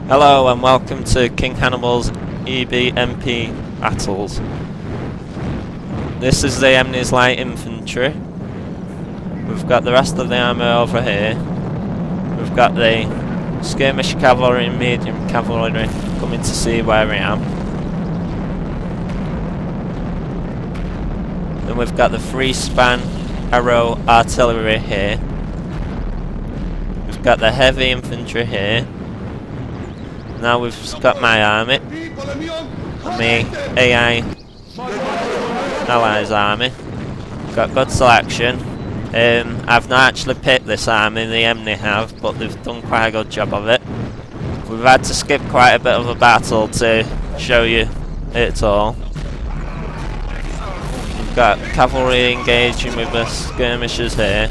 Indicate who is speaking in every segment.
Speaker 1: Hello and welcome to King Hannibal's EBMP battles. This is the Emny's Light Infantry. We've got the rest of the army over here. We've got the skirmish cavalry and medium cavalry coming to see where I am. Then we've got the 3-span arrow artillery here. We've got the heavy infantry here. Now we've got my army, and me AI Allies army. Got good selection. I've not actually picked this army, the Emny have, but they've done quite a good job of it. We've had to skip quite a bit of a battle to show you it all. We've got cavalry engaging with the skirmishers here.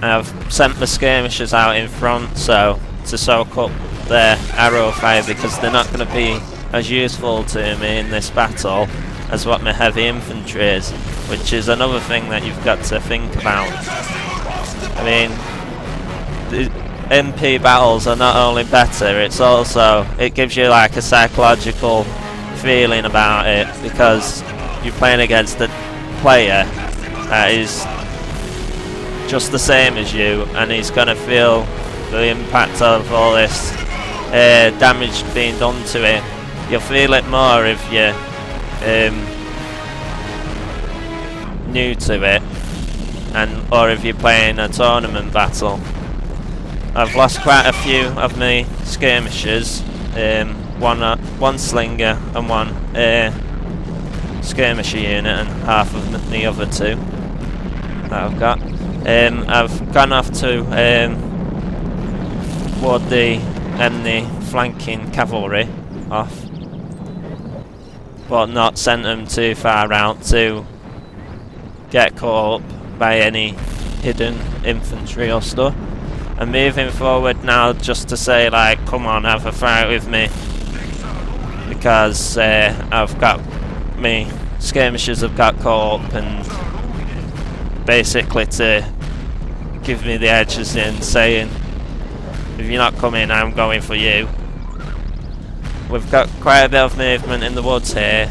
Speaker 1: I've sent the skirmishers out in front to soak up their arrow fire, because they're not going to be as useful to me in this battle as what my heavy infantry is, which is another thing that you've got to think about. I mean, the MP battles are not only better, it gives you like a psychological feeling about it, because you're playing against a player that is just the same as you, and he's going to feel the impact of all this damage being done to it. You'll feel it more if you're new to it, or if you're playing a tournament battle. I've lost quite a few of my skirmishers, one slinger and one skirmisher unit, and half of the other two that I've got. I've gone off to ward the Emny flanking cavalry off, but not sent them too far out to get caught up by any hidden infantry or stuff. I'm moving forward now just to say, like, come on, have a fight with me, because I've got me skirmishers have got caught up, and basically to give me the edges in saying, if you're not coming, I'm going for you. We've got quite a bit of movement in the woods here,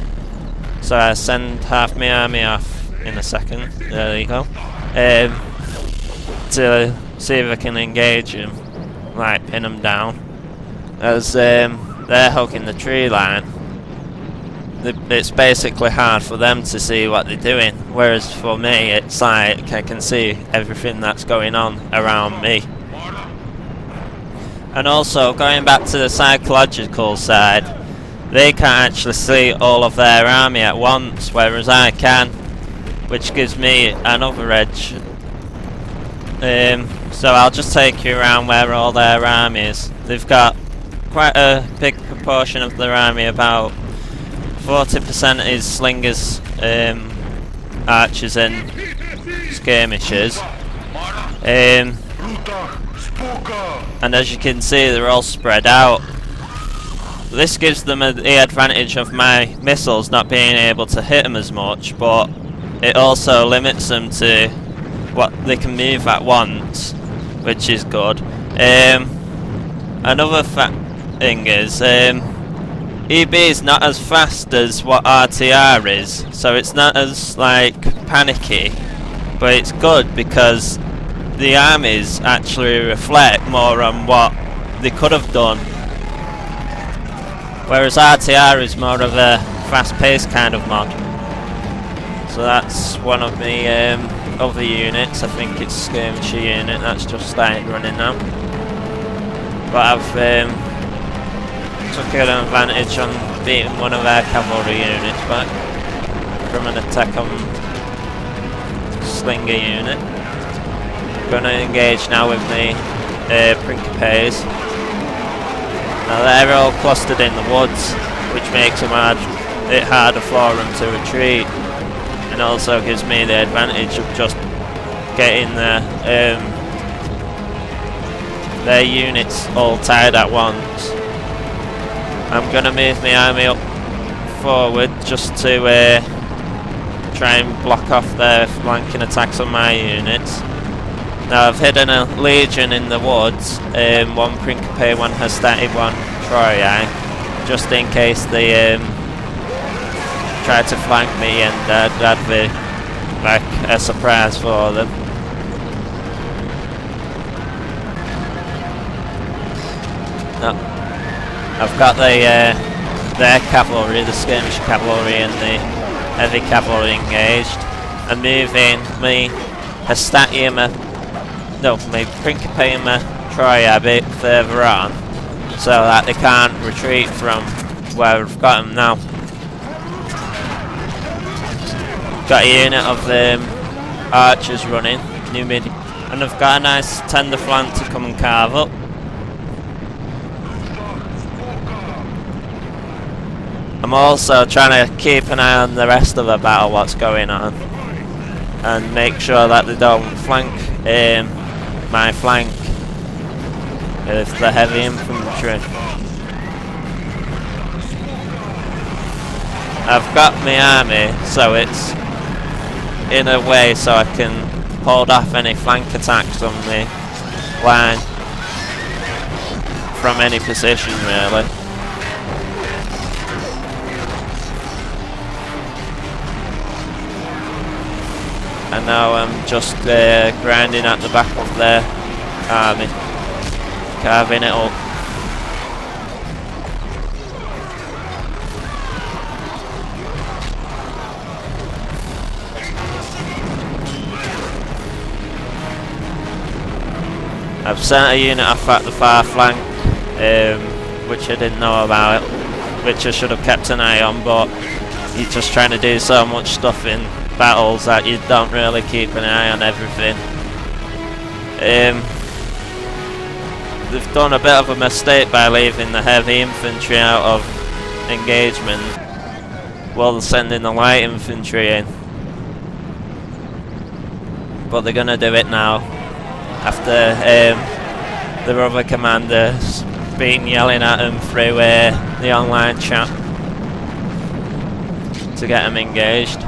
Speaker 1: so I send half my army off in a second. There you go. To see if I can engage them, like pin them down. As they're hugging the tree line, it's basically hard for them to see what they're doing, whereas for me it's like I can see everything that's going on around me. And also, going back to the psychological side, they can't actually see all of their army at once, whereas I can, which gives me another edge. So I'll just take you around where all their army is. They've got quite a big proportion of their army, about 40% is slingers, archers and skirmishers. And as you can see, they're all spread out. This gives them the advantage of my missiles not being able to hit them as much, but it also limits them to what they can move at once, which is good. Another thing is, EB is not as fast as what RTR is, so it's not as like panicky, but it's good because the armies actually reflect more on what they could have done, whereas RTR is more of a fast-paced kind of mod. So that's one of the other units. I think it's skirmisher unit that's just started running now. But I've took an advantage on beating one of our cavalry units back from an attack on slinger unit. Going to engage now with the Principes. Now they're all clustered in the woods, which makes it harder for them to retreat, and also gives me the advantage of just getting their units all tied at once. I'm going to move my army up forward just to try and block off their flanking attacks on my units. Now I've hidden a Legion in the woods, one Principe, one Hastati, one Troii, just in case they try to flank me, and that'd be like a surprise for them. No. I've got their cavalry, the skirmish cavalry and the heavy cavalry engaged. I'm moving my Hastati and my Principe and my Troii a bit further on, so that they can't retreat from where I've got them now. Got a unit of archers running, new mid, and I've got a nice tender flank to come and carve up. I'm also trying to keep an eye on the rest of the battle, what's going on, and make sure that they don't flank my flank with the heavy infantry. I've got my army, so it's in a way so I can hold off any flank attacks on the line from any position, really. And now I'm just grinding at the back of their army, carving it up. I've sent a unit off at the far flank, which I didn't know about, which I should have kept an eye on, but you're just trying to do so much stuff in battles that you don't really keep an eye on everything. They've done a bit of a mistake by leaving the heavy infantry out of engagement while they're sending the light infantry in. But they're gonna do it now, after their other commanders been yelling at them through the online chat to get them engaged.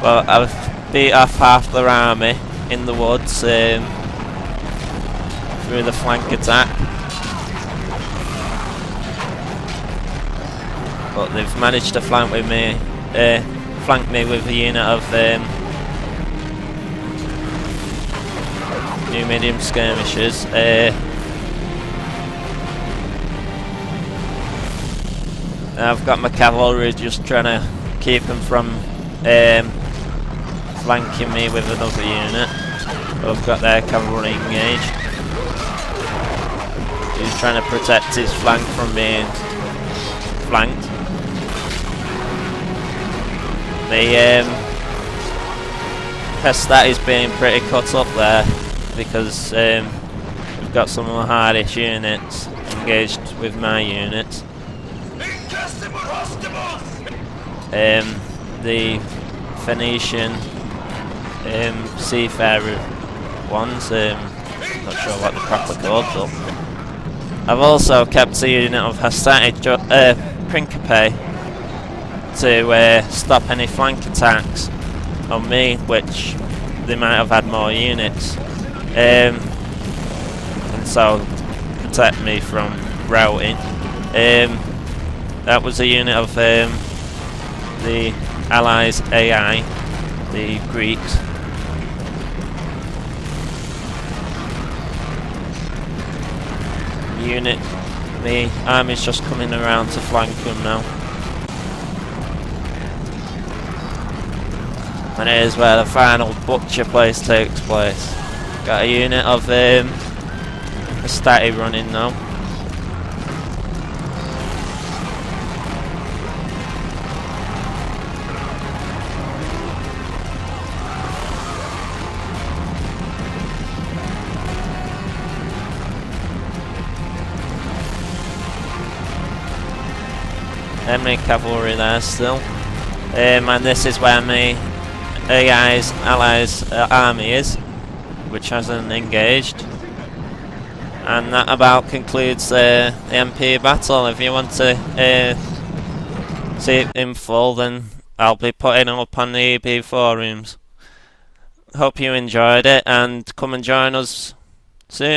Speaker 1: Well, I've beat off half their army in the woods through the flank attack, but they've managed to flank me with a unit of new medium skirmishers. I've got my cavalry just trying to keep them from flanking me with another unit. I've got their cavalry engaged. He's trying to protect his flank from being flanked. The Hastati's being pretty cut up there because we've got some of the hardest units engaged with my units. The Phoenician seafarer ones, not sure what they're properly called, but I've also kept a unit of Hastati Principe to stop any flank attacks on me, which they might have had more units, and so protect me from routing. That was a unit of the Allies AI, the Greeks. Unit, the army's just coming around to flank them now. And here's where the final butcher place takes place. Got a unit of Hastati running now. Enemy cavalry there still, and this is where my Allies army is, which hasn't engaged. And that about concludes the MP battle. If you want to see it in full, then I'll be putting it up on the EB forums. hope you enjoyed it, and come and join us soon.